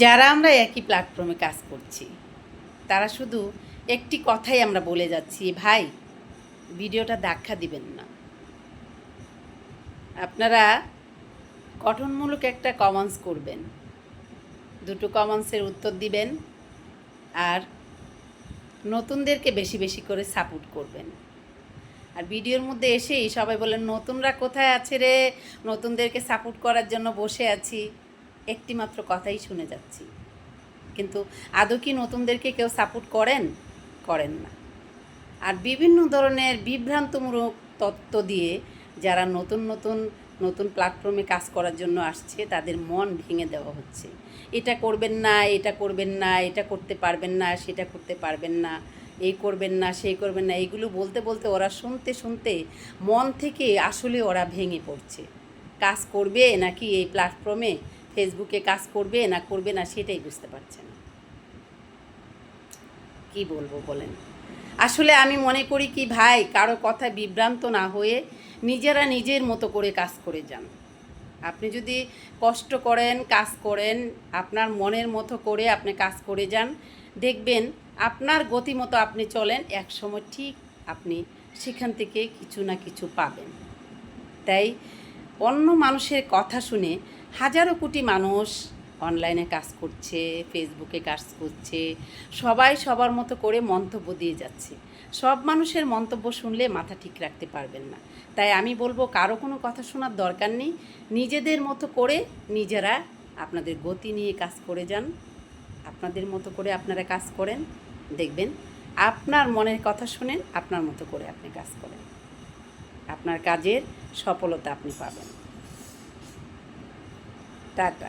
যারা আমরা একই প্ল্যাটফর্মে কাজ করছি তারা শুধু একটি কথাই আমরা বলে যাচ্ছি, ভাই ভিডিওটা দেখা দিবেন না। আপনারা গঠনমূলক একটা কমেন্টস করবেন, দুটো কমেন্টসের উত্তর দিবেন, আর নতুনদেরকে বেশি বেশি করে সাপোর্ট করবেন। আর ভিডিওর মধ্যে এসেই সবাই বলেন নতুনরা কোথায় আছে রে, নতুনদেরকে সাপোর্ট করার জন্য বসে আছি। একটি মাত্র কথাই শুনে যাচ্ছি, কিন্তু আদৌ কি নতুনদেরকে কেউ সাপোর্ট করেন? করেন না। আর বিভিন্ন ধরনের বিভ্রান্তমূলক তত্ত্ব দিয়ে যারা নতুন নতুন নতুন প্ল্যাটফর্মে কাজ করার জন্য আসছে তাদের মন ভেঙে দেওয়া হচ্ছে। এটা করবেন না, এটা করবেন না, এটা করতে পারবেন না, সেটা করতে পারবেন না, এই করবেন না, সেই করবেন না, এইগুলো বলতে বলতে ওরা শুনতে শুনতে মন থেকে আসলে ওরা ভেঙে পড়ছে। কাজ করবে নাকি এই প্ল্যাটফর্মে ফেসবুকে কাজ করবে না করবে না সেটাই বুঝতে পারছে না। কি বলবো বলেন? আসলে আমি মনে করি কি ভাই, কারো কথায় বিভ্রান্ত না হয়ে নিজেরা নিজের মতো করে কাজ করে যান। আপনি যদি কষ্ট করেন, কাজ করেন, আপনার মনের মতো করে আপনি কাজ করে যান, দেখবেন আপনার গতিমতো আপনি চলেন, একসময় ঠিক আপনি সেখান থেকে কিছু না কিছু পাবেন। তাই অন্য মানুষের কথা শুনে হাজারো কোটি মানুষ অনলাইনে কাজ করছে, ফেসবুকে কাজ করছে, সবাই সবার মতো করে মন্তব্য দিয়ে যাচ্ছে। সব মানুষের মন্তব্য শুনলে মাথা ঠিক রাখতে পারবেন না। তাই আমি বলবো কারো কোনো কথা শোনার দরকার নেই, নিজেদের মতো করে নিজেরা আপনাদের গতি নিয়ে কাজ করে যান, আপনাদের মতো করে আপনারা কাজ করেন, দেখবেন আপনার মনের কথা শুনেন, আপনার মতো করে আপনি কাজ করেন, আপনার কাজের সফলতা আপনি পাবেন। টাটা।